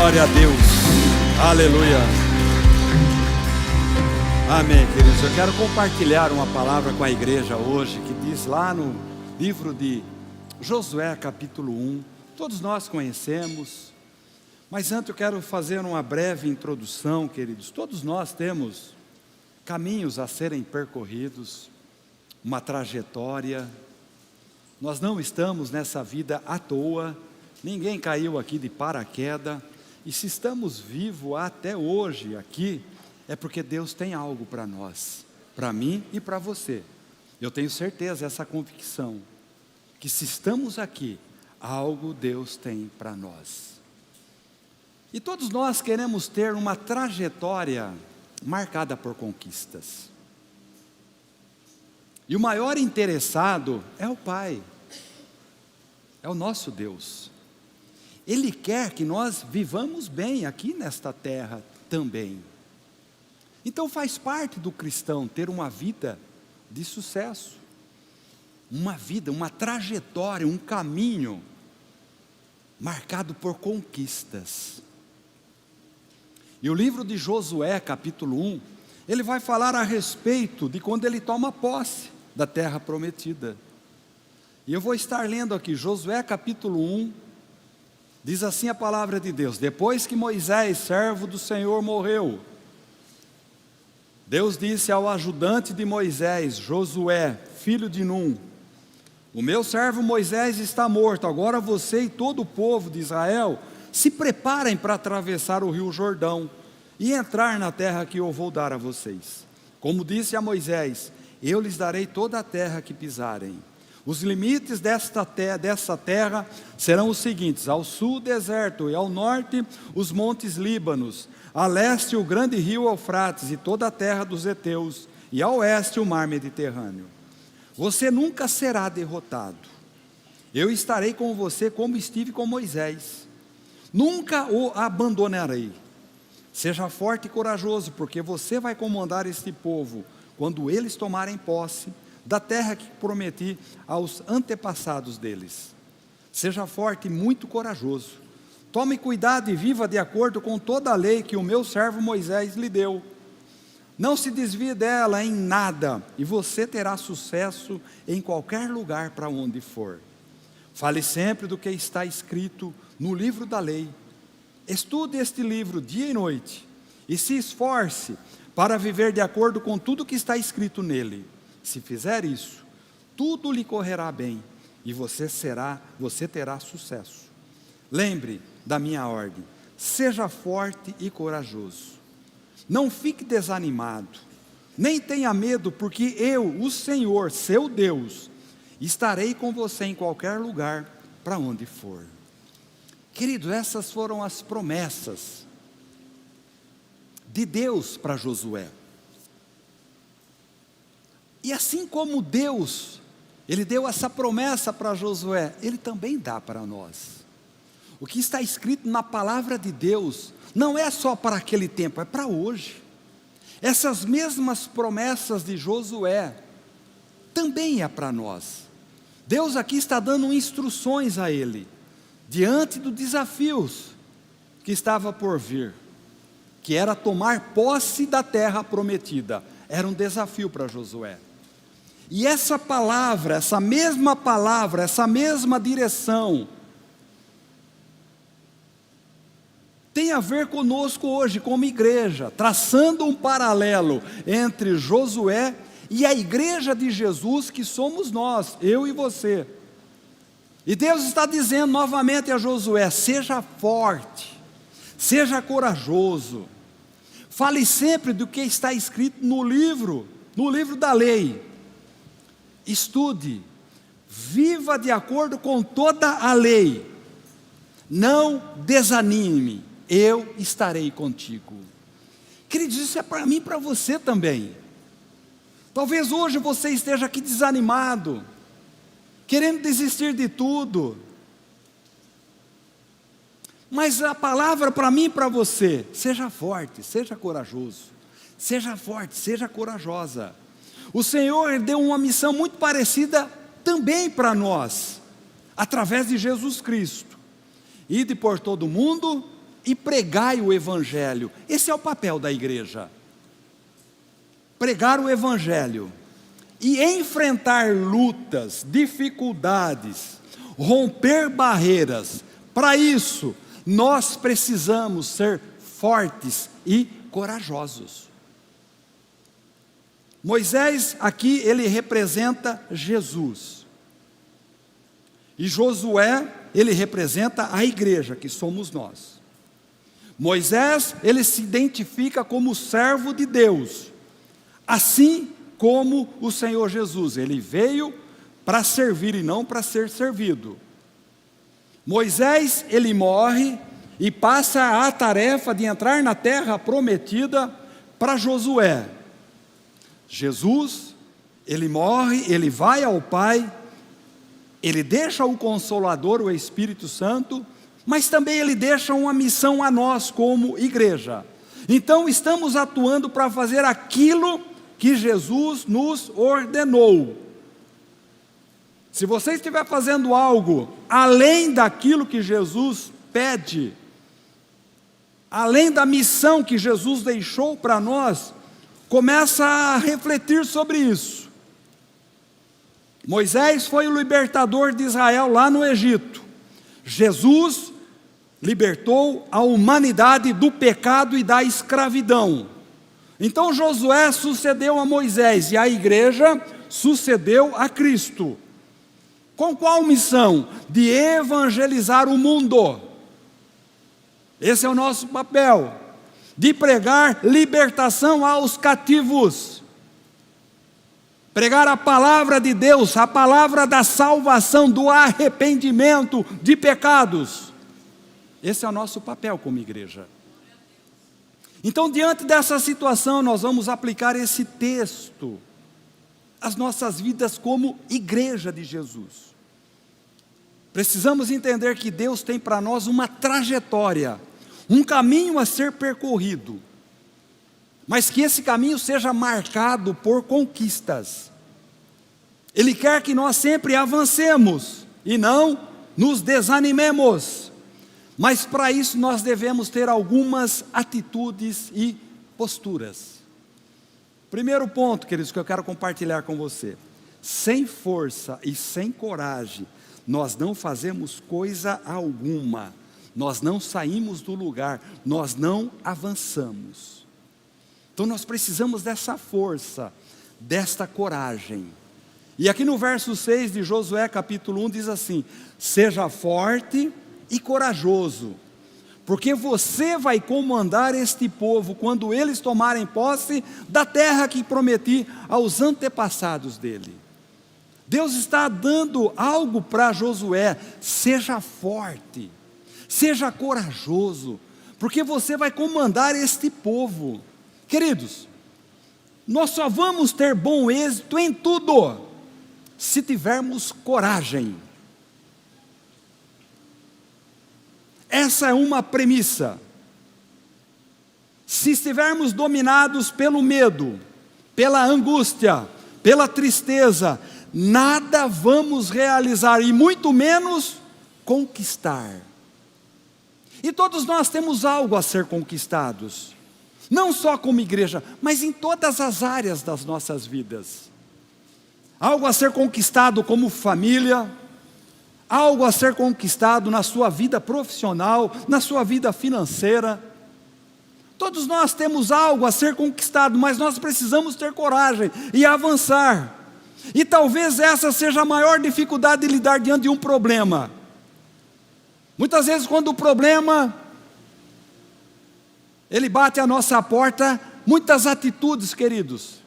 Glória a Deus. Aleluia. Amém, queridos. Eu quero compartilhar uma palavra com a igreja hoje, que diz lá no livro de Josué, capítulo 1. Todos nós conhecemos, mas antes eu quero fazer uma breve introdução, queridos. Todos nós temos caminhos a serem percorridos, uma trajetória. Nós não estamos nessa vida à toa, ninguém caiu aqui de paraquedas, e se estamos vivos até hoje aqui, é porque Deus tem algo para nós, para mim e para você. Eu tenho certeza, essa convicção, que se estamos aqui, algo Deus tem para nós. E todos nós queremos ter uma trajetória marcada por conquistas. E o maior interessado é o Pai, é o nosso Deus. Ele quer que nós vivamos bem aqui nesta terra também. Então faz parte do cristão ter uma vida de sucesso, uma vida, uma trajetória, um caminho marcado por conquistas. E o livro de Josué, capítulo 1, ele vai falar a respeito de quando ele toma posse da terra prometida. E eu vou estar lendo aqui, Josué capítulo 1, diz assim a palavra de Deus: depois que Moisés, servo do Senhor, morreu, Deus disse ao ajudante de Moisés, Josué, filho de Num: o meu servo Moisés está morto, agora você e todo o povo de Israel se preparem para atravessar o rio Jordão e entrar na terra que eu vou dar a vocês. Como disse a Moisés, eu lhes darei toda a terra que pisarem. Os limites dessa terra serão os seguintes: ao sul o deserto, e ao norte os montes Líbanos, a leste o grande rio Eufrates e toda a terra dos heteus, e ao oeste o mar Mediterrâneo. Você nunca será derrotado. Eu estarei com você como estive com Moisés. Nunca o abandonarei. Seja forte e corajoso, porque você vai comandar este povo quando eles tomarem posse da terra que prometi aos antepassados deles. Seja forte e muito corajoso. Tome cuidado e viva de acordo com toda a lei que o meu servo Moisés lhe deu. Não se desvie dela em nada, e você terá sucesso em qualquer lugar para onde for. Fale sempre do que está escrito no livro da lei. Estude este livro dia e noite, e se esforce para viver de acordo com tudo que está escrito nele. Se fizer isso, tudo lhe correrá bem, e você terá sucesso. Lembre da minha ordem: seja forte e corajoso. Não fique desanimado, nem tenha medo, porque eu, o Senhor, seu Deus, estarei com você em qualquer lugar para onde for. Querido, essas foram as promessas de Deus para Josué. E assim como Deus, Ele deu essa promessa para Josué, Ele também dá para nós. O que está escrito na palavra de Deus não é só para aquele tempo, é para hoje. Essas mesmas promessas de Josué também é para nós. Deus aqui está dando instruções a ele, diante dos desafios que estava por vir, que era tomar posse da terra prometida. Era um desafio para Josué. E essa palavra, essa mesma direção, tem a ver conosco hoje, como igreja, traçando um paralelo entre Josué e a igreja de Jesus, que somos nós, eu e você. E Deus está dizendo novamente a Josué: seja forte, seja corajoso, fale sempre do que está escrito no livro da lei. Estude, viva de acordo com toda a lei, não desanime, eu estarei contigo. Queridos, isso é para mim e para você também. Talvez hoje você esteja aqui desanimado, querendo desistir de tudo, mas a palavra para mim e para você: seja forte, seja corajoso, seja forte, seja corajosa. O Senhor deu uma missão muito parecida também para nós, através de Jesus Cristo: ide por todo o mundo e pregai o Evangelho. Esse é o papel da igreja. Pregar o Evangelho e enfrentar lutas, dificuldades, romper barreiras. Para isso, nós precisamos ser fortes e corajosos. Moisés aqui, ele representa Jesus. E Josué, ele representa a igreja, que somos nós. Moisés, ele se identifica como servo de Deus, assim como o Senhor Jesus. Ele veio para servir e não para ser servido. Moisés, ele morre e passa a tarefa de entrar na terra prometida para Josué. Jesus, ele morre, ele vai ao Pai, ele deixa o Consolador, o Espírito Santo, mas também ele deixa uma missão a nós como igreja. Então estamos atuando para fazer aquilo que Jesus nos ordenou. Se você estiver fazendo algo além daquilo que Jesus pede, além da missão que Jesus deixou para nós, começa a refletir sobre isso. Moisés foi o libertador de Israel lá no Egito. Jesus libertou a humanidade do pecado e da escravidão. Então Josué sucedeu a Moisés e a igreja sucedeu a Cristo. Com qual missão? De evangelizar o mundo. Esse é o nosso papel. De pregar libertação aos cativos. Pregar a palavra de Deus, a palavra da salvação, do arrependimento de pecados. Esse é o nosso papel como igreja. Então, diante dessa situação, nós vamos aplicar esse texto às nossas vidas como igreja de Jesus. Precisamos entender que Deus tem para nós uma trajetória, um caminho a ser percorrido, mas que esse caminho seja marcado por conquistas. Ele quer que nós sempre avancemos e não nos desanimemos. Mas para isso nós devemos ter algumas atitudes e posturas. Primeiro ponto, queridos, que eu quero compartilhar com você. Sem força e sem coragem, nós não fazemos coisa alguma. Nós não saímos do lugar, nós não avançamos. Então nós precisamos dessa força, desta coragem. E aqui no verso 6 de Josué capítulo 1 diz assim: seja forte e corajoso, porque você vai comandar este povo quando eles tomarem posse da terra que prometi aos antepassados dele. Deus está dando algo para Josué: seja forte, seja corajoso, porque você vai comandar este povo. Queridos, nós só vamos ter bom êxito em tudo se tivermos coragem. Essa é uma premissa. Se estivermos dominados pelo medo, pela angústia, pela tristeza, nada vamos realizar e muito menos conquistar. E todos nós temos algo a ser conquistados, não só como igreja, mas em todas as áreas das nossas vidas. Algo a ser conquistado como família, algo a ser conquistado na sua vida profissional, na sua vida financeira. Todos nós temos algo a ser conquistado, mas nós precisamos ter coragem e avançar. E talvez essa seja a maior dificuldade de lidar diante de um problema. Muitas vezes quando o problema, ele bate à nossa porta, muitas atitudes, queridos,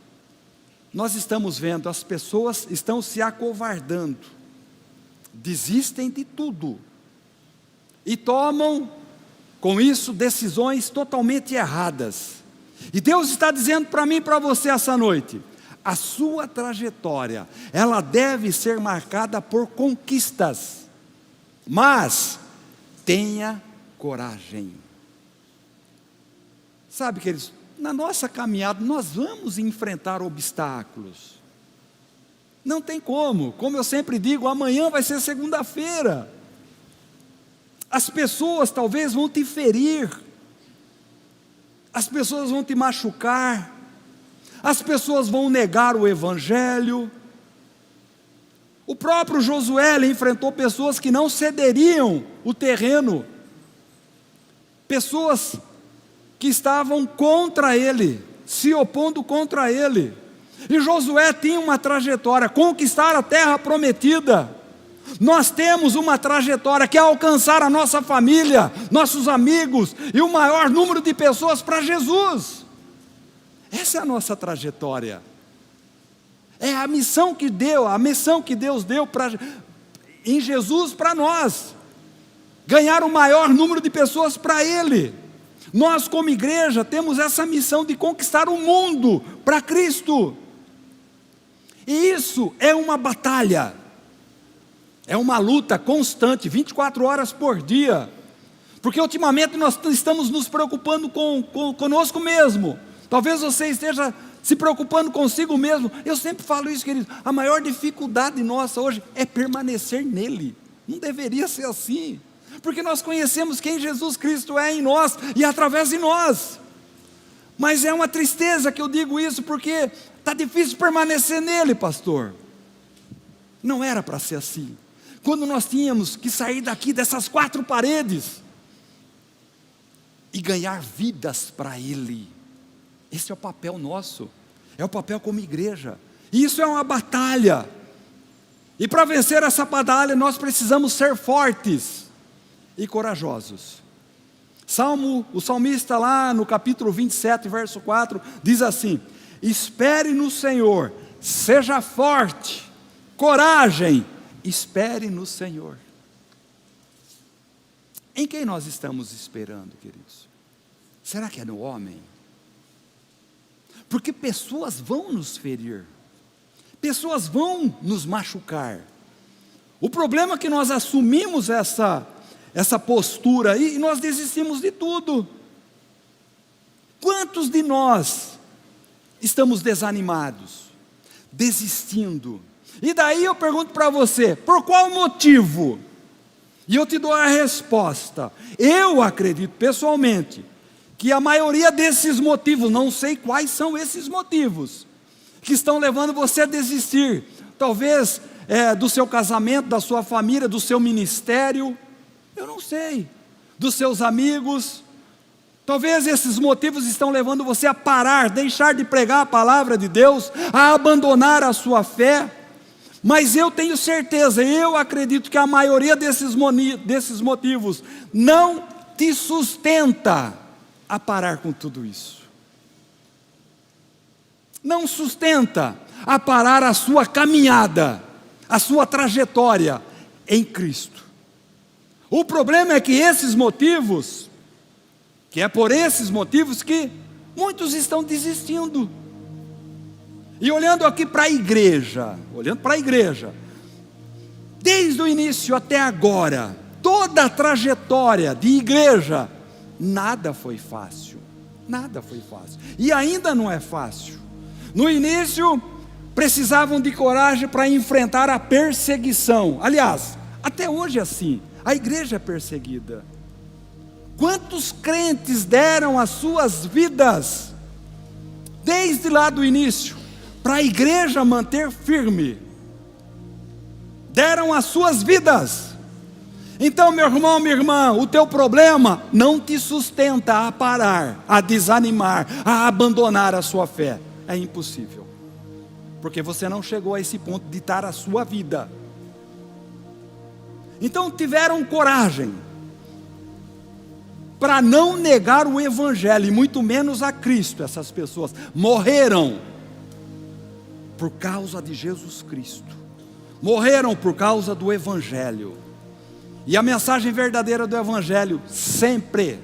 nós estamos vendo, as pessoas estão se acovardando, desistem de tudo e tomam com isso decisões totalmente erradas. E Deus está dizendo para mim e para você essa noite: a sua trajetória, ela deve ser marcada por conquistas, mas tenha coragem. Sabe, queridos, na nossa caminhada nós vamos enfrentar obstáculos. Não tem como eu sempre digo, amanhã vai ser segunda-feira. As pessoas talvez vão te ferir, as pessoas vão te machucar, as pessoas vão negar o Evangelho. O próprio Josué enfrentou pessoas que não cederiam o terreno, pessoas que estavam contra ele, se opondo contra ele. E Josué tinha uma trajetória, conquistar a terra prometida. Nós temos uma trajetória que é alcançar a nossa família, nossos amigos e o maior número de pessoas para Jesus. Essa é a nossa trajetória. É a missão que Deus deu em Jesus para nós. Ganhar o maior número de pessoas para Ele. Nós como igreja temos essa missão de conquistar o mundo para Cristo. E isso é uma batalha. É uma luta constante, 24 horas por dia. Porque ultimamente nós estamos nos preocupando conosco mesmo. Talvez você esteja se preocupando consigo mesmo. Eu sempre falo isso, querido. A maior dificuldade nossa hoje é permanecer nele. Não deveria ser assim. Porque nós conhecemos quem Jesus Cristo é em nós e através de nós. Mas é uma tristeza que eu digo isso, porque está difícil permanecer nele, pastor. Não era para ser assim. Quando nós tínhamos que sair daqui dessas 4 paredes e ganhar vidas para Ele. Esse é o papel nosso, é o papel como igreja. E isso é uma batalha. E para vencer essa batalha nós precisamos ser fortes e corajosos. O salmista lá no capítulo 27, verso 4, diz assim: espere no Senhor, seja forte, coragem, espere no Senhor. Em quem nós estamos esperando, queridos? Será que é no homem? Porque pessoas vão nos ferir, pessoas vão nos machucar. O problema é que nós assumimos essa postura aí e nós desistimos de tudo. Quantos de nós estamos desanimados, desistindo? E daí eu pergunto para você, por qual motivo? E eu te dou a resposta. Eu acredito pessoalmente que a maioria desses motivos, não sei quais são esses motivos, que estão levando você a desistir. Talvez do seu casamento, da sua família, do seu ministério, eu não sei, dos seus amigos. Talvez esses motivos estão levando você a parar, deixar de pregar a palavra de Deus, a abandonar a sua fé. Mas eu tenho certeza, eu acredito que a maioria desses motivos não te sustenta a parar com tudo isso. Não sustenta a parar a sua caminhada, a sua trajetória em Cristo. O problema é que esses motivos, que é por esses motivos que muitos estão desistindo. E olhando aqui para a igreja, desde o início até agora, toda a trajetória de igreja, nada foi fácil, e ainda não é fácil. No início, precisavam de coragem para enfrentar a perseguição. Aliás, até hoje é assim, a igreja é perseguida. Quantos crentes deram as suas vidas, desde lá do início, para a igreja manter firme? Deram as suas vidas. Então, meu irmão, minha irmã, o teu problema não te sustenta a parar, a desanimar, a abandonar a sua fé. É impossível, porque você não chegou a esse ponto de dar a sua vida. Então tiveram coragem para não negar o Evangelho, e muito menos a Cristo. Essas pessoas morreram por causa de Jesus Cristo, morreram por causa do Evangelho. E a mensagem verdadeira do Evangelho, sempre,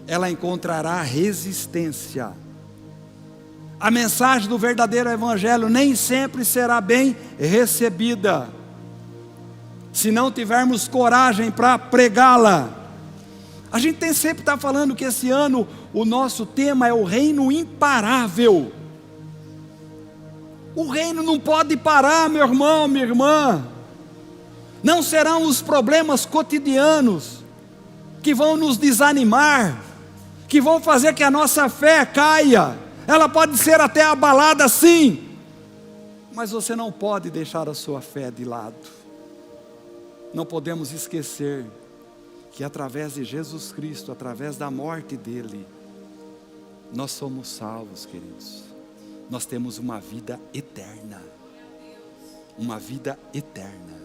ela encontrará resistência. A mensagem do verdadeiro Evangelho nem sempre será bem recebida, se não tivermos coragem para pregá-la. A gente tem sempre está falando que esse ano o nosso tema é o reino imparável. O reino não pode parar, meu irmão, minha irmã. Não serão os problemas cotidianos que vão nos desanimar, que vão fazer que a nossa fé caia. Ela pode ser até abalada sim, mas você não pode deixar a sua fé de lado. Não podemos esquecer que através de Jesus Cristo, através da morte dele, nós somos salvos, queridos. Nós temos uma vida eterna. Uma vida eterna.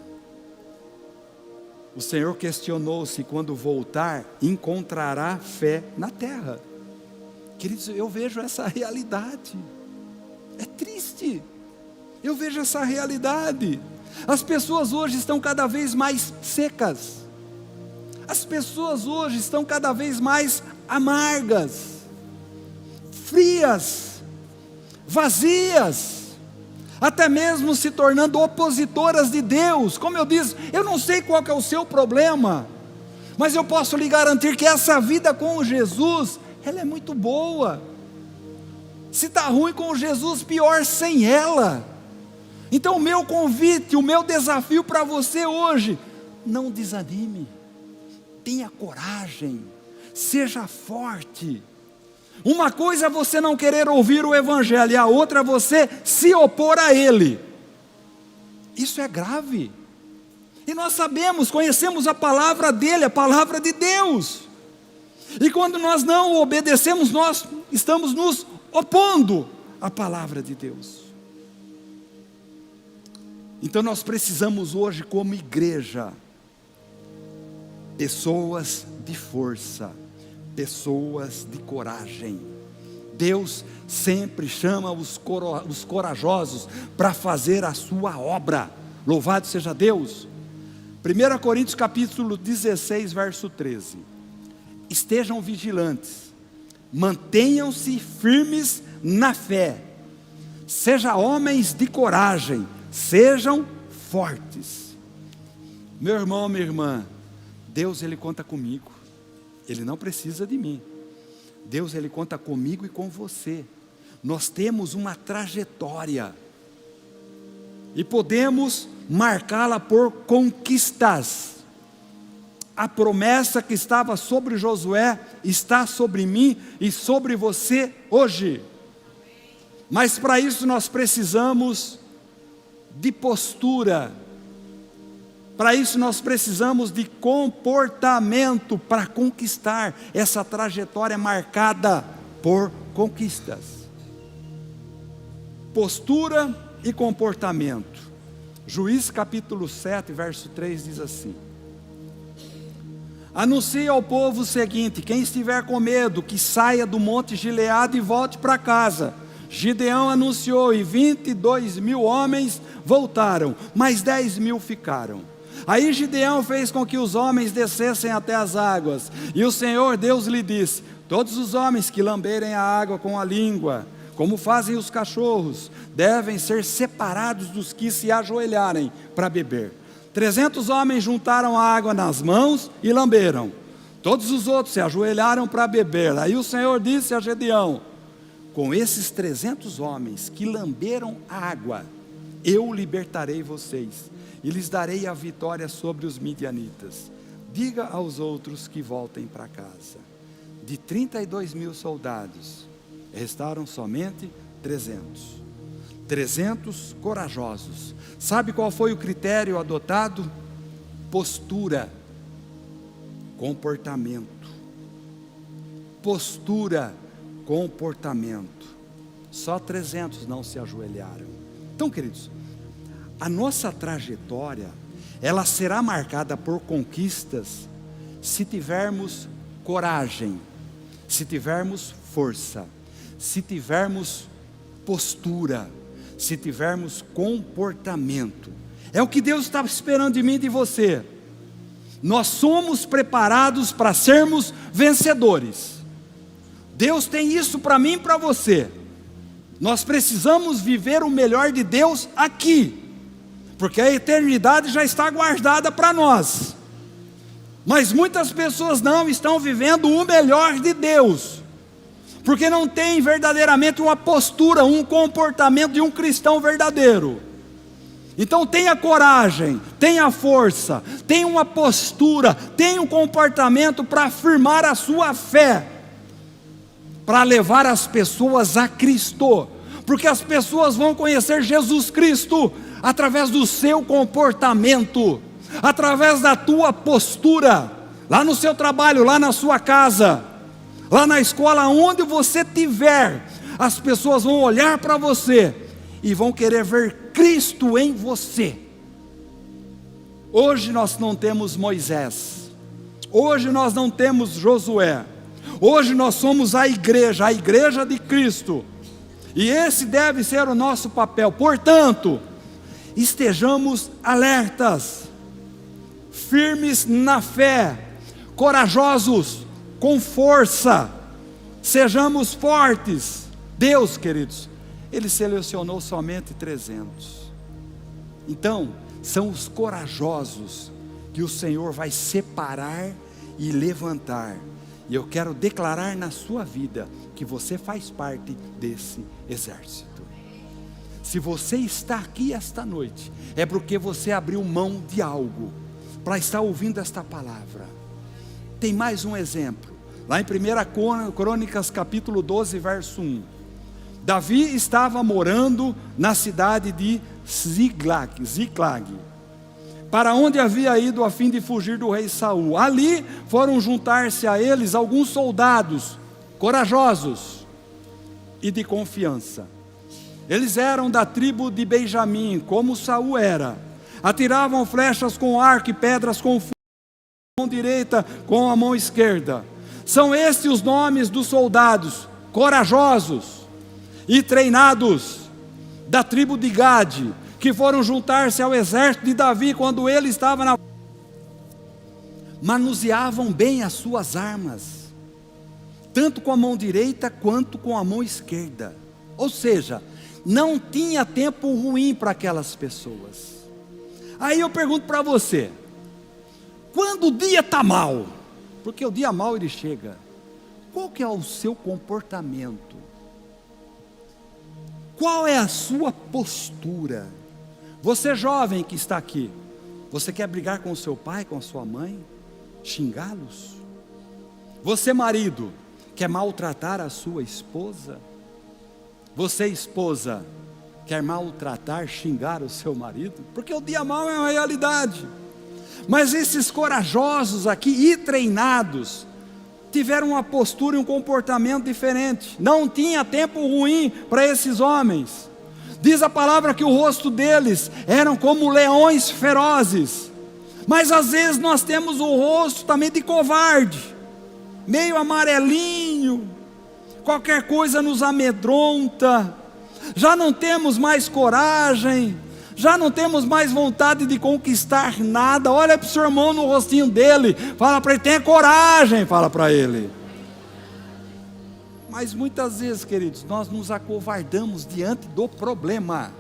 O Senhor questionou se quando voltar encontrará fé na terra. Queridos, eu vejo essa realidade. É triste. Eu vejo essa realidade. As pessoas hoje estão cada vez mais secas. As pessoas hoje estão cada vez mais amargas, frias, vazias, até mesmo se tornando opositoras de Deus. Como eu disse, eu não sei qual que é o seu problema, mas eu posso lhe garantir que essa vida com Jesus, ela é muito boa. Se está ruim com Jesus, pior sem ela. Então o meu convite, o meu desafio para você hoje, não desanime, tenha coragem, seja forte. Uma coisa é você não querer ouvir o Evangelho, e a outra é você se opor a ele. Isso é grave. E nós sabemos, conhecemos a palavra dele, a palavra de Deus. E quando nós não obedecemos, nós estamos nos opondo à palavra de Deus. Então nós precisamos hoje, como igreja, pessoas de força, pessoas de coragem. Deus sempre chama os corajosos para fazer a sua obra. Louvado seja Deus. 1 Coríntios capítulo 16, verso 13. Estejam vigilantes, mantenham-se firmes na fé, sejam homens de coragem, sejam fortes. Meu irmão, minha irmã, Deus, Ele conta comigo. Ele não precisa de mim. Deus, Ele conta comigo e com você. Nós temos uma trajetória e podemos marcá-la por conquistas. A promessa que estava sobre Josué está sobre mim e sobre você hoje. Mas para isso nós precisamos de postura. Para isso nós precisamos de comportamento para conquistar essa trajetória marcada por conquistas. Postura e comportamento. Juízes capítulo 7, verso 3 diz assim: anuncie ao povo o seguinte: quem estiver com medo, que saia do monte Gileade e volte para casa. Gideão anunciou e 22.000 homens voltaram, mas 10.000 ficaram. Aí Gideão fez com que os homens descessem até as águas, e o Senhor Deus lhe disse: todos os homens que lamberem a água com a língua, como fazem os cachorros, devem ser separados dos que se ajoelharem para beber. 300 homens juntaram a água nas mãos e lamberam. Todos os outros se ajoelharam para beber. Aí o Senhor disse a Gideão: com esses 300 homens que lamberam a água, eu libertarei vocês e lhes darei a vitória sobre os midianitas. Diga aos outros que voltem para casa. De 32.000 soldados, restaram somente 300. 300 corajosos. Sabe qual foi o critério adotado? Postura, comportamento. Postura, comportamento. Só 300 não se ajoelharam. Então, queridos, a nossa trajetória, ela será marcada por conquistas se tivermos coragem, se tivermos força, se tivermos postura, se tivermos comportamento. É o que Deus está esperando de mim e de você. Nós somos preparados para sermos vencedores. Deus tem isso para mim e para você. Nós precisamos viver o melhor de Deus aqui, porque a eternidade já está guardada para nós. Mas muitas pessoas não estão vivendo o melhor de Deus, porque não tem verdadeiramente uma postura, um comportamento de um cristão verdadeiro. Então tenha coragem, tenha força, tenha uma postura, tenha um comportamento para afirmar a sua fé, para levar as pessoas a Cristo, porque as pessoas vão conhecer Jesus Cristo através do seu comportamento, através da tua postura, lá no seu trabalho, lá na sua casa, lá na escola, onde você estiver, as pessoas vão olhar para você e vão querer ver Cristo em você. Hoje nós não temos Moisés, hoje nós não temos Josué, hoje nós somos a igreja de Cristo, e esse deve ser o nosso papel. Portanto, estejamos alertas, firmes na fé, corajosos, com força, sejamos fortes. Deus, queridos, Ele selecionou somente 300. Então, são os corajosos que o Senhor vai separar e levantar. E eu quero declarar na sua vida que você faz parte desse exército. Se você está aqui esta noite, é porque você abriu mão de algo para estar ouvindo esta palavra. Tem mais um exemplo, lá em 1 Crônicas capítulo 12, verso 1. Davi estava morando na cidade de Ziclag, para onde havia ido a fim de fugir do rei Saul. Ali foram juntar-se a eles alguns soldados corajosos e de confiança. Eles eram da tribo de Benjamim, como Saul era. Atiravam flechas com arco e pedras com fogo, com a mão direita com a mão esquerda. São estes os nomes dos soldados corajosos e treinados da tribo de Gade, que foram juntar-se ao exército de Davi quando ele estava na... Manuseavam bem as suas armas, tanto com a mão direita quanto com a mão esquerda. Ou seja, não tinha tempo ruim para aquelas pessoas. Aí eu pergunto para você, quando o dia está mal, porque o dia mal ele chega, qual que é o seu comportamento? Qual é a sua postura? Você jovem que está aqui, você quer brigar com o seu pai, com a sua mãe? Xingá-los? Você marido, quer maltratar a sua esposa? Você esposa, quer maltratar, xingar o seu marido? Porque o dia mau é uma realidade. Mas esses corajosos aqui e treinados, tiveram uma postura e um comportamento diferente. Não tinha tempo ruim para esses homens. Diz a palavra que o rosto deles eram como leões ferozes. Mas às vezes nós temos o rosto também de covarde, meio amarelinho, qualquer coisa nos amedronta, já não temos mais coragem, já não temos mais vontade de conquistar nada. Olha para o seu irmão no rostinho dele, fala para ele, tenha coragem, fala para ele. Mas muitas vezes, queridos, nós nos acovardamos diante do problema.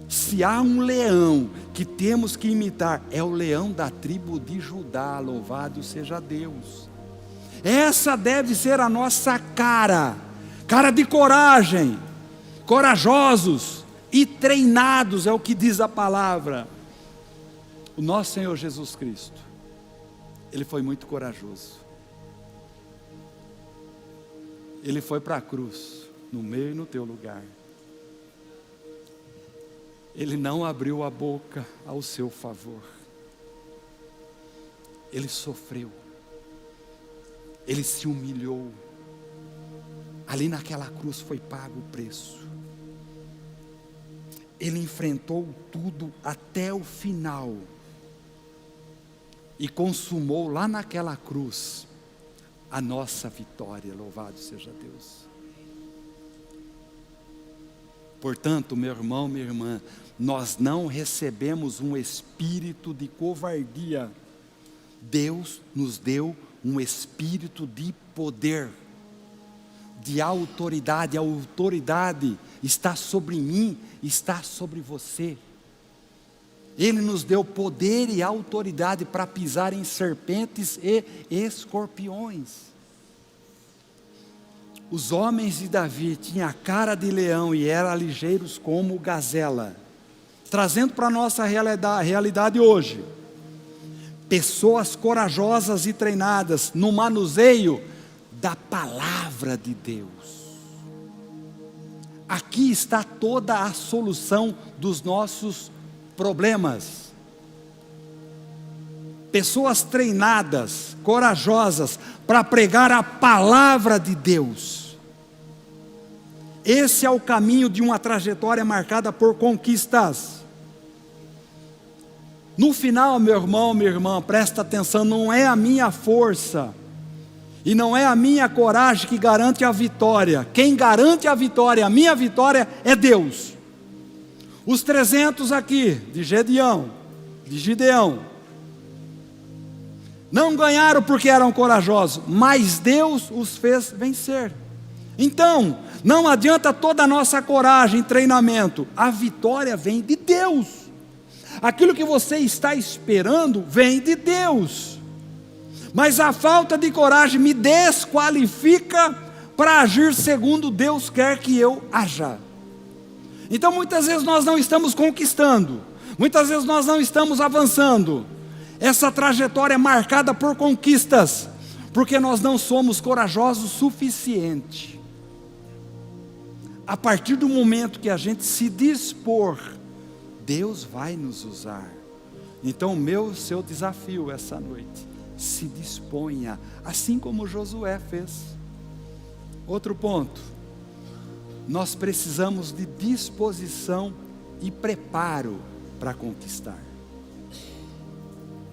Se há um leão que temos que imitar, é o leão da tribo de Judá, louvado seja Deus. Essa deve ser a nossa cara de coragem, corajosos e treinados, é o que diz a palavra. O nosso Senhor Jesus Cristo, Ele foi muito corajoso. Ele foi para a cruz, no meu e no teu lugar. Ele não abriu a boca ao seu favor. Ele sofreu. Ele se humilhou. Ali naquela cruz foi pago o preço. Ele enfrentou tudo até o final. E consumou lá naquela cruz a nossa vitória, louvado seja Deus. Portanto, meu irmão, minha irmã, nós não recebemos um espírito de covardia. Deus nos deu um espírito de poder, de autoridade. A autoridade está sobre mim, está sobre você. Ele nos deu poder e autoridade para pisar em serpentes e escorpiões. Os homens de Davi tinham a cara de leão e eram ligeiros como gazela. Trazendo para a nossa realidade hoje, pessoas corajosas e treinadas no manuseio da palavra de Deus. Aqui está toda a solução dos nossos problemas. Pessoas treinadas, corajosas, para pregar a palavra de Deus. Esse é o caminho de uma trajetória marcada por conquistas. No final, meu irmão, minha irmã, presta atenção, não é a minha força e não é a minha coragem que garante a vitória. Quem garante a vitória, a minha vitória, é Deus. Os 300 aqui, de Gideão, não ganharam porque eram corajosos, mas Deus os fez vencer. Então, não adianta toda a nossa coragem e treinamento, a vitória vem de Deus. Aquilo que você está esperando vem de Deus. Mas a falta de coragem me desqualifica para agir segundo Deus quer que eu haja. Então muitas vezes nós não estamos conquistando, muitas vezes nós não estamos avançando. Essa trajetória é marcada por conquistas, porque nós não somos corajosos o suficiente. A partir do momento que a gente se dispor, Deus vai nos usar. Então o seu desafio essa noite, se disponha, assim como Josué fez. Outro ponto, nós precisamos de disposição e preparo para conquistar.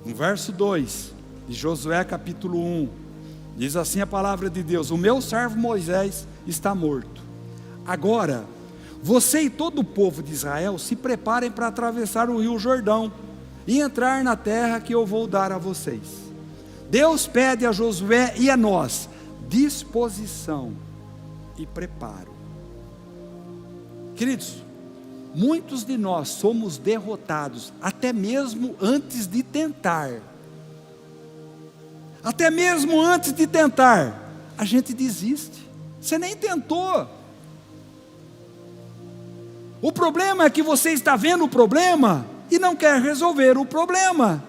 No verso 2 de Josué capítulo 1, diz assim a palavra de Deus: o meu servo Moisés está morto. Agora, você e todo o povo de Israel se preparem para atravessar o rio Jordão e entrar na terra que eu vou dar a vocês. Deus pede a Josué e a nós disposição e preparo. Queridos, muitos de nós somos derrotados, até mesmo antes de tentar. Até mesmo antes de tentar, a gente desiste. Você nem tentou. O problema é que você está vendo o problema e não quer resolver o problema.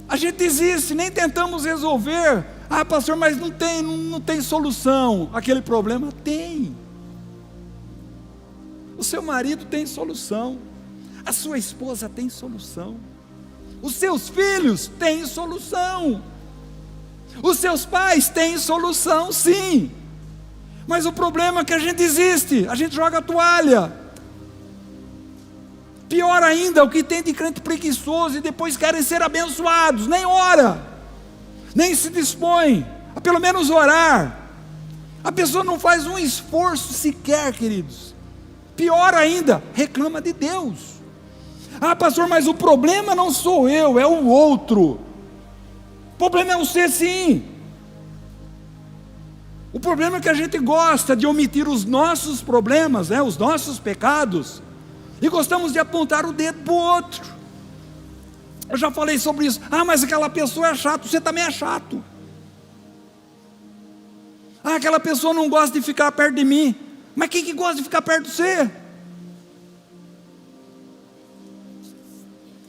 A gente desiste, nem tentamos resolver. Ah, pastor, mas não tem solução. Aquele problema tem. O seu marido tem solução, a sua esposa tem solução, os seus filhos têm solução, os seus pais têm solução, sim. Mas o problema é que a gente desiste, a gente joga a toalha. Pior ainda, o que tem de crente preguiçoso e depois querem ser abençoados, nem ora, nem se dispõe a pelo menos orar. A pessoa não faz um esforço sequer, queridos. Pior ainda, reclama de Deus. Ah, pastor, mas o problema não sou eu, é o outro. O problema é você, sim. O problema é que a gente gosta de omitir os nossos problemas, os nossos pecados, e gostamos de apontar o dedo para o outro. Eu já falei sobre isso. Ah, mas aquela pessoa é chata, você também é chato. Ah, aquela pessoa não gosta de ficar perto de mim. Mas quem que gosta de ficar perto de você?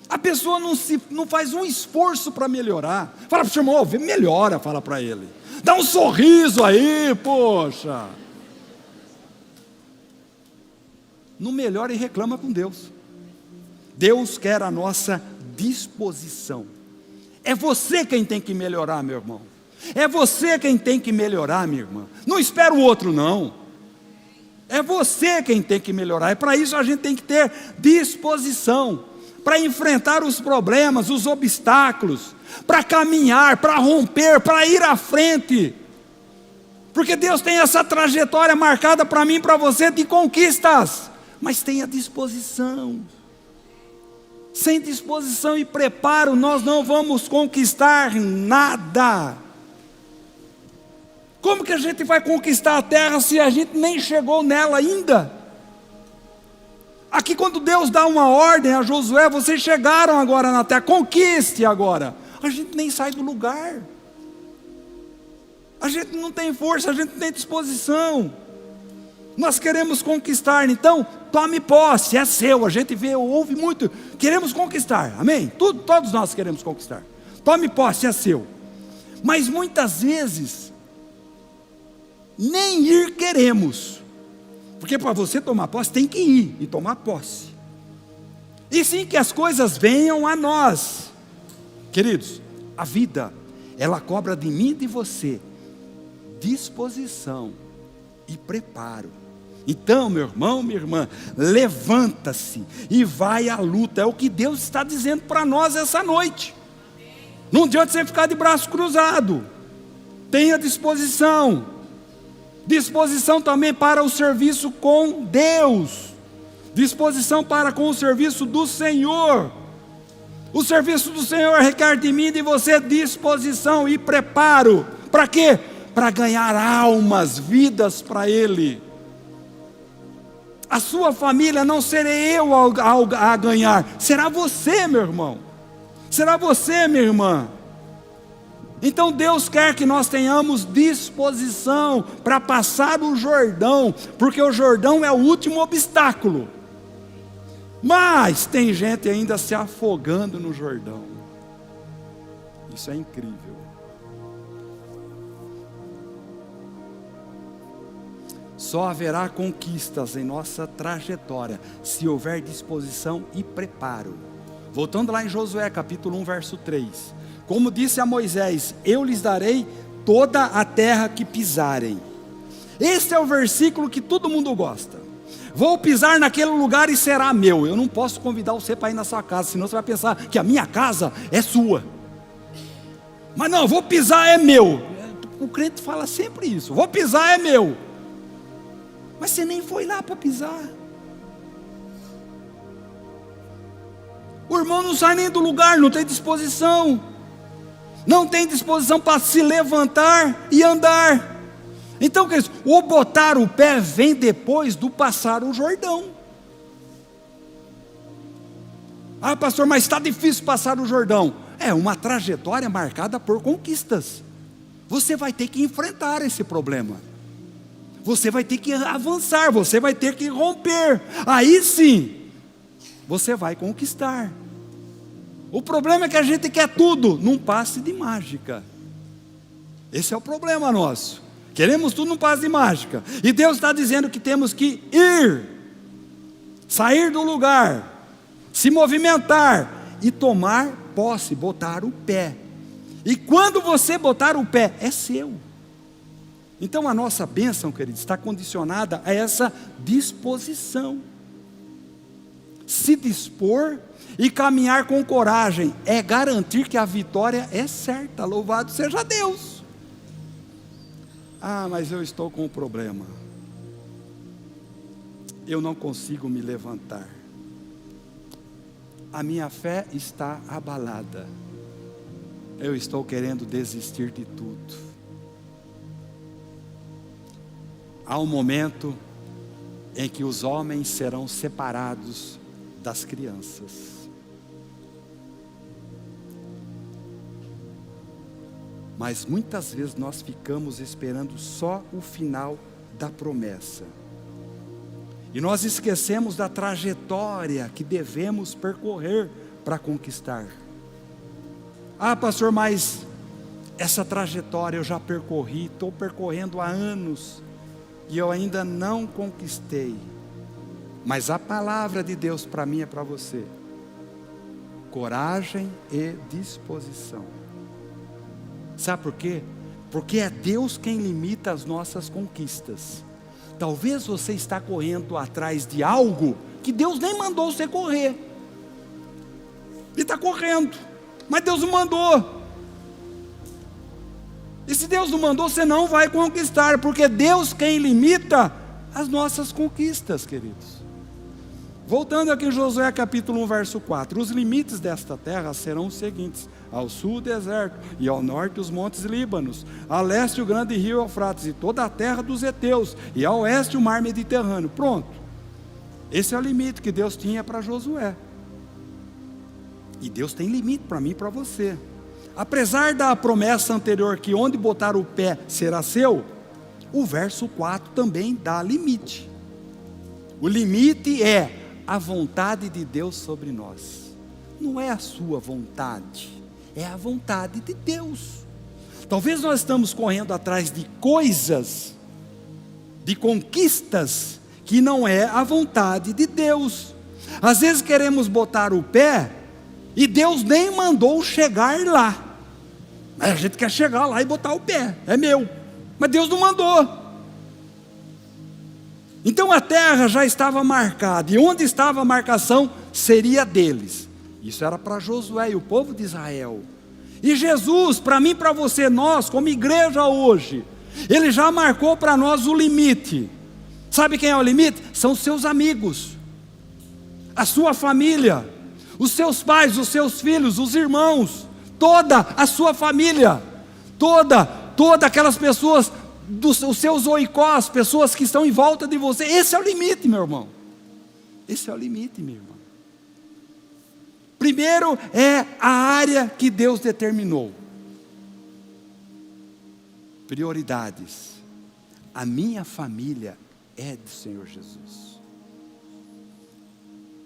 A pessoa não faz um esforço para melhorar. Fala para o seu irmão, melhora, fala para ele. Dá um sorriso aí, poxa. Não melhora e reclama com Deus. Deus quer a nossa disposição. É você quem tem que melhorar, meu irmão. É você quem tem que melhorar, minha irmã. Não espera o outro, não. É você quem tem que melhorar. E para isso a gente tem que ter disposição para enfrentar os problemas, os obstáculos, para caminhar, para romper, para ir à frente. Porque Deus tem essa trajetória marcada para mim e para você de conquistas. Mas tenha disposição. Sem disposição e preparo, nós não vamos conquistar nada. Como que a gente vai conquistar a terra se a gente nem chegou nela ainda? Aqui quando Deus dá uma ordem a Josué, vocês chegaram agora na terra, conquiste agora. A gente nem sai do lugar. A gente não tem força, a gente não tem disposição. Nós queremos conquistar, então tome posse, é seu. A gente vê, ouve muito, queremos conquistar, amém? Todos nós queremos conquistar. Tome posse, é seu. Mas muitas vezes, nem ir queremos. Porque para você tomar posse, tem que ir e tomar posse. E sim que as coisas venham a nós. Queridos, a vida, ela cobra de mim e de você disposição e preparo. Então, meu irmão, minha irmã, levanta-se e vai à luta. É o que Deus está dizendo para nós essa noite. Não adianta você ficar de braço cruzado. Tenha disposição. Disposição também para o serviço com Deus. Disposição para com o serviço do Senhor. O serviço do Senhor requer de mim e de você disposição e preparo. Para quê? Para ganhar almas, vidas para Ele. A sua família não serei eu a ganhar, será você, meu irmão. Será você, minha irmã. Então Deus quer que nós tenhamos disposição para passar o Jordão, porque o Jordão é o último obstáculo. Mas tem gente ainda se afogando no Jordão. Isso é incrível. Só haverá conquistas em nossa trajetória se houver disposição e preparo. Voltando lá em Josué capítulo 1 verso 3. Como disse a Moisés, eu lhes darei toda a terra que pisarem. Este é o versículo que todo mundo gosta. Vou pisar naquele lugar e será meu. Eu não posso convidar você para ir na sua casa, senão você vai pensar que a minha casa é sua. Mas não, vou pisar é meu. O crente fala sempre isso, vou pisar é meu. Mas você nem foi lá para pisar. O irmão não sai nem do lugar, não tem disposição. Não tem disposição para se levantar e andar. Então, queridos, o botar o pé vem depois do passar o Jordão. Ah, pastor, mas está difícil passar o Jordão. É uma trajetória marcada por conquistas. Você vai ter que enfrentar esse problema. Você vai ter que avançar, você vai ter que romper. Aí sim, você vai conquistar. O problema é que a gente quer tudo num passe de mágica. Esse é o problema nosso. Queremos tudo num passe de mágica. E Deus está dizendo que temos que ir, sair do lugar, se movimentar e tomar posse, botar o pé. E quando você botar o pé, é seu. Então a nossa bênção, queridos, está condicionada a essa disposição. Se dispor e caminhar com coragem é garantir que a vitória é certa. Louvado seja Deus. Ah, mas eu estou com um problema. Eu não consigo me levantar. A minha fé está abalada. Eu estou querendo desistir de tudo. Há um momento em que os homens serão separados das crianças. Mas muitas vezes nós ficamos esperando só o final da promessa. E nós esquecemos da trajetória que devemos percorrer para conquistar. Ah, pastor, mas essa trajetória eu já percorri, estou percorrendo há anos e eu ainda não conquistei. Mas a palavra de Deus para mim é para você: coragem e disposição. Sabe por quê? Porque é Deus quem limita as nossas conquistas. Talvez você está correndo atrás de algo que Deus nem mandou você correr. E está correndo, mas Deus não mandou. E se Deus não mandou, você não vai conquistar, porque Deus quem limita as nossas conquistas, queridos. Voltando aqui em Josué capítulo 1 verso 4. Os limites desta terra serão os seguintes: ao sul o deserto, e ao norte os montes Líbanos, a leste o grande rio Eufrates, e toda a terra dos heteus, e ao oeste o mar Mediterrâneo. Pronto. Esse é o limite que Deus tinha para Josué. E Deus tem limite para mim e para você. Apesar da promessa anterior que onde botar o pé será seu, o verso 4 também dá limite. O limite é a vontade de Deus sobre nós. Não é a sua vontade, é a vontade de Deus. Talvez nós estamos correndo atrás de coisas, de conquistas, que não é a vontade de Deus. Às vezes queremos botar o pé, e Deus nem mandou chegar lá. Mas a gente quer chegar lá e botar o pé, é meu. Mas Deus não mandou. Então a terra já estava marcada, e onde estava a marcação seria deles. Isso era para Josué e o povo de Israel. E Jesus, para mim e para você, nós como igreja hoje, Ele já marcou para nós o limite. Sabe quem é o limite? São os seus amigos, a sua família, os seus pais, os seus filhos, os irmãos, toda a sua família, toda aquelas pessoas, os seus oikós, pessoas que estão em volta de você. Esse é o limite, meu irmão. Esse é o limite, meu irmão. Primeiro é a área que Deus determinou. Prioridades. A minha família é do Senhor Jesus.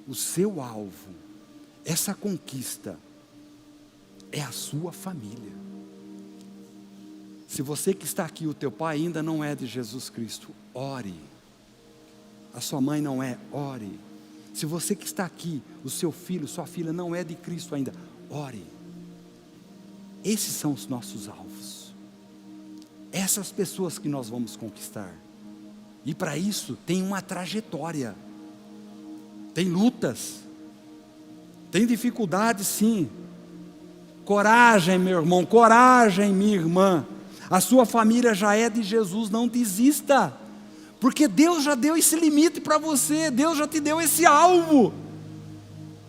O seu alvo, essa conquista, é a sua família. Se você que está aqui, o teu pai ainda não é de Jesus Cristo, ore. A sua mãe não é, ore. Se você que está aqui, o seu filho, sua filha não é de Cristo ainda, ore. Esses são os nossos alvos. Essas pessoas que nós vamos conquistar. E para isso tem uma trajetória. Tem lutas. Tem dificuldades, sim. Coragem, meu irmão, coragem, minha irmã. A sua família já é de Jesus, não desista. Porque Deus já deu esse limite para você, Deus já te deu esse alvo.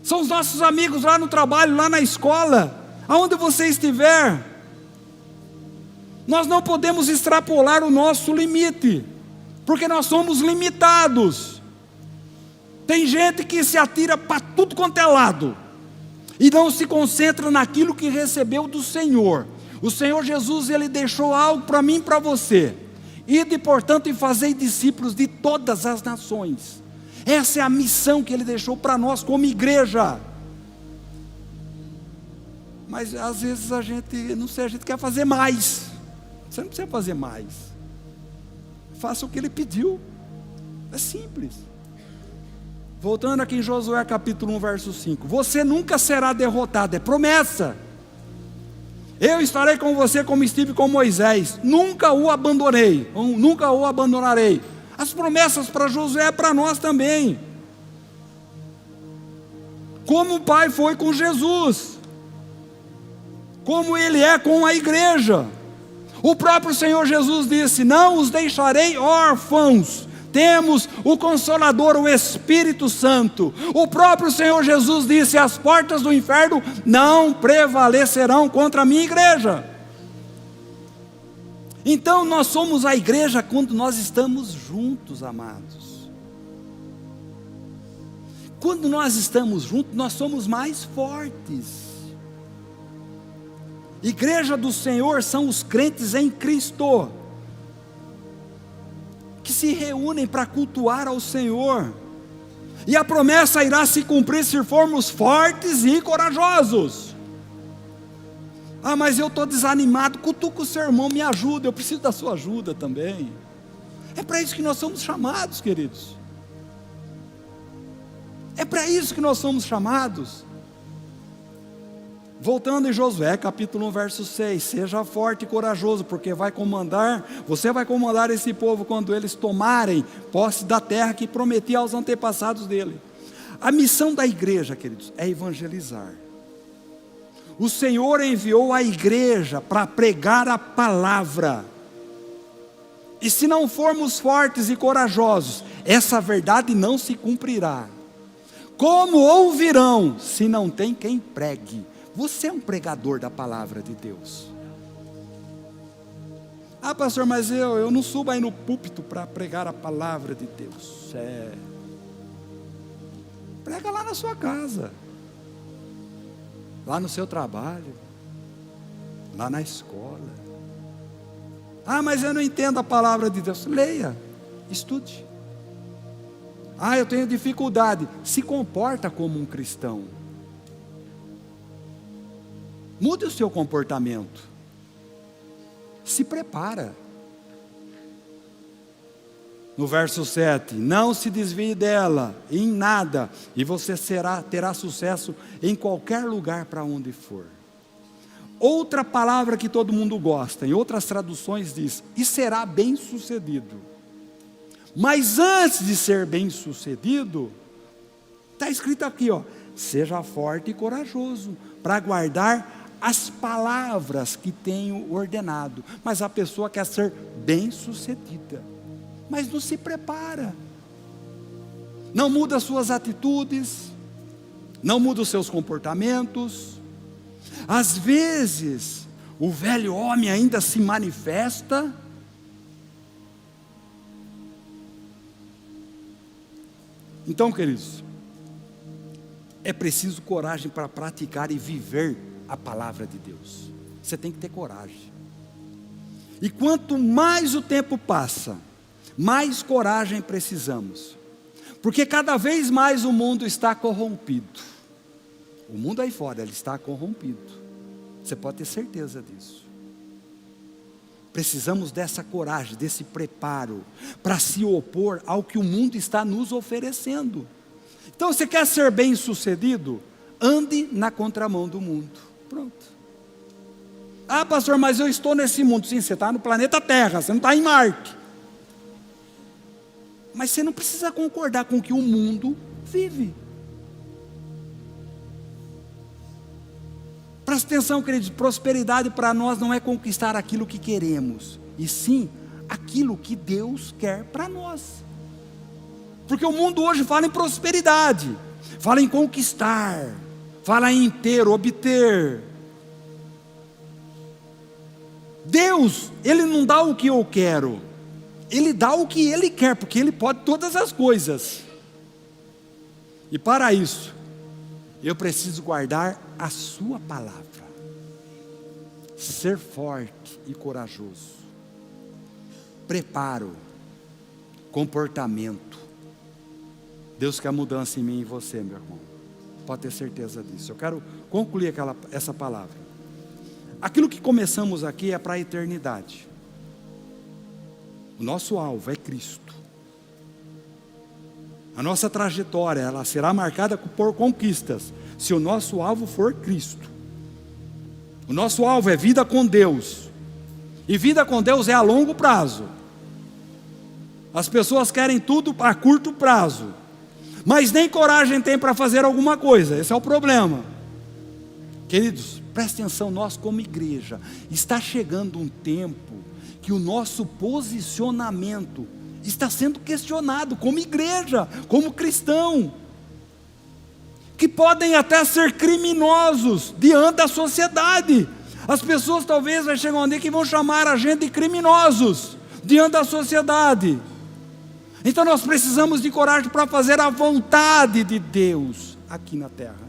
São os nossos amigos lá no trabalho, lá na escola, aonde você estiver. Nós não podemos extrapolar o nosso limite, porque nós somos limitados. Tem gente que se atira para tudo quanto é lado, e não se concentra naquilo que recebeu do Senhor. O Senhor Jesus, Ele deixou algo para mim e para você. Ide, portanto, e fazei discípulos de todas as nações. Essa é a missão que Ele deixou para nós como igreja. Mas às vezes a gente, não sei, a gente quer fazer mais. Você não precisa fazer mais. Faça o que Ele pediu. É simples. Voltando aqui em Josué capítulo 1, verso 5. Você nunca será derrotado, é promessa. Eu estarei com você como estive com Moisés, nunca o abandonei, nunca o abandonarei. As promessas para Josué é para nós também. Como o Pai foi com Jesus, como Ele é com a igreja. O próprio Senhor Jesus disse: não os deixarei órfãos. Temos o Consolador, o Espírito Santo. O próprio Senhor Jesus disse: as portas do inferno não prevalecerão contra a minha igreja. Então nós somos a igreja quando nós estamos juntos, amados. Quando nós estamos juntos, nós somos mais fortes. Igreja do Senhor são os crentes em Cristo, que se reúnem para cultuar ao Senhor, e a promessa irá se cumprir se formos fortes e corajosos. Ah, mas eu estou desanimado. Cutuca o seu irmão, me ajuda, eu preciso da sua ajuda também. É para isso que nós somos chamados, queridos. É para isso que nós somos chamados. Voltando em Josué capítulo 1, verso 6, seja forte e corajoso, porque você vai comandar esse povo quando eles tomarem posse da terra que prometi aos antepassados dele. A missão da igreja, queridos, é evangelizar. O Senhor enviou a igreja para pregar a palavra, e se não formos fortes e corajosos, essa verdade não se cumprirá. Como ouvirão, se não tem quem pregue? Você é um pregador da palavra de Deus. Ah, pastor, mas eu não subo aí no púlpito para pregar a palavra de Deus. Prega lá na sua casa, lá no seu trabalho, lá na escola. Ah, mas eu não entendo a palavra de Deus. Leia, estude. Ah, eu tenho dificuldade. Se comporta como um cristão. Mude o seu comportamento. Se prepara. No verso 7, não se desvie dela em nada, e você terá sucesso em qualquer lugar para onde for. Outra palavra que todo mundo gosta, em outras traduções diz, e será bem sucedido. Mas antes de ser bem sucedido, está escrito aqui, seja forte e corajoso, para guardar as palavras que tenho ordenado. Mas a pessoa quer ser bem sucedida, mas não se prepara, não muda as suas atitudes, não muda os seus comportamentos. Às vezes, o velho homem ainda se manifesta. Então, queridos, é preciso coragem para praticar e viver a palavra de Deus. Você tem que ter coragem. E quanto mais o tempo passa, mais coragem precisamos, porque cada vez mais o mundo está corrompido. O mundo aí fora, ele está corrompido, você pode ter certeza disso. Precisamos dessa coragem, desse preparo, para se opor ao que o mundo está nos oferecendo. Então, você quer ser bem sucedido? Ande na contramão do mundo, pronto. Ah, pastor, mas eu estou nesse mundo. Sim, você está no planeta Terra, você não está em Marte. Mas você não precisa concordar com o que o mundo vive. Presta atenção, queridos, prosperidade para nós não é conquistar aquilo que queremos, e sim aquilo que Deus quer para nós. Porque o mundo hoje fala em prosperidade, fala em conquistar, fala em ter, obter. Deus, Ele não dá o que eu quero, Ele dá o que Ele quer, porque Ele pode todas as coisas. E para isso, eu preciso guardar a sua palavra, ser forte e corajoso, preparo, comportamento. Deus quer mudança em mim e você, meu irmão, pode ter certeza disso. Eu quero concluir essa palavra. Aquilo que começamos aqui é para a eternidade. O nosso alvo é Cristo. A nossa trajetória, ela será marcada por conquistas, se o nosso alvo for Cristo. O nosso alvo é vida com Deus, e vida com Deus é a longo prazo. As pessoas querem tudo a curto prazo, mas nem coragem tem para fazer alguma coisa. Esse é o problema. Queridos, preste atenção, nós como igreja, está chegando um tempo que o nosso posicionamento está sendo questionado como igreja, como cristão, que podem até ser criminosos diante da sociedade. As pessoas talvez vai chegar um dia que vão chamar a gente de criminosos diante da sociedade. Então nós precisamos de coragem para fazer a vontade de Deus aqui na terra.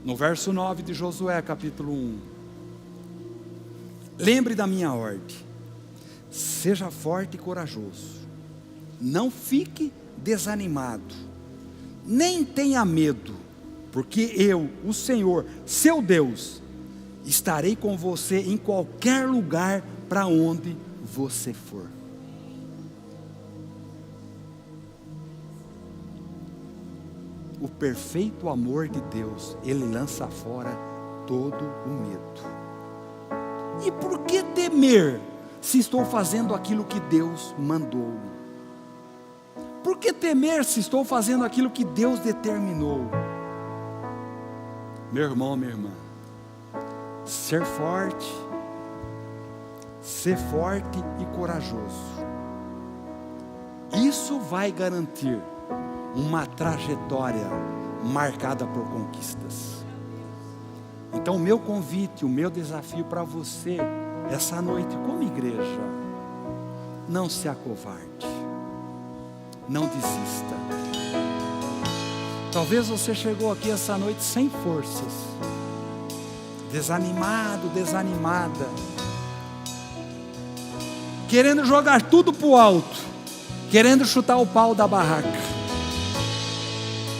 No verso 9 de Josué, capítulo 1. Lembre da minha ordem. Seja forte e corajoso. Não fique desanimado. Nem tenha medo, porque eu, o Senhor, seu Deus, estarei com você em qualquer lugar para onde você for. O perfeito amor de Deus, Ele lança fora todo o medo. E por que temer, se estou fazendo aquilo que Deus mandou? Por que temer, se estou fazendo aquilo que Deus determinou? Meu irmão, minha irmã, ser forte e corajoso, isso vai garantir uma trajetória marcada por conquistas. Então o meu convite, o meu desafio para você essa noite como igreja, não se acovarde, não desista. Talvez você chegou aqui essa noite sem forças, desanimado, desanimada, querendo jogar tudo para o alto, querendo chutar o pau da barraca.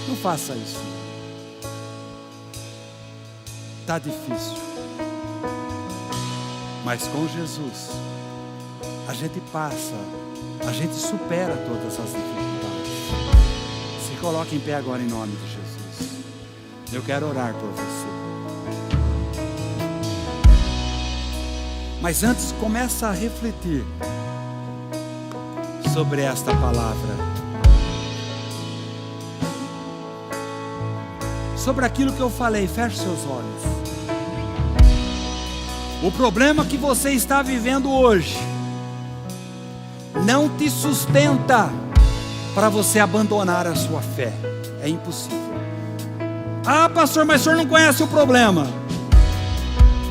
Não faça isso. Está difícil, mas com Jesus a gente passa, a gente supera todas as dificuldades. Se coloque em pé agora em nome de Jesus. Eu quero orar por você. Mas antes, começa a refletir sobre esta palavra, sobre aquilo que eu falei. Feche seus olhos. O problema que você está vivendo hoje não te sustenta para você abandonar a sua fé. É impossível. Ah, pastor, mas o senhor não conhece o problema.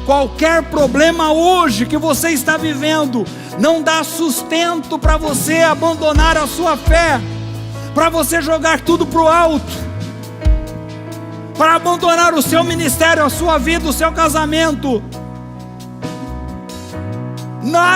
Qualquer problema hoje que você está vivendo não dá sustento para você abandonar a sua fé, para você jogar tudo para o alto, para abandonar o seu ministério, a sua vida, o seu casamento. Nada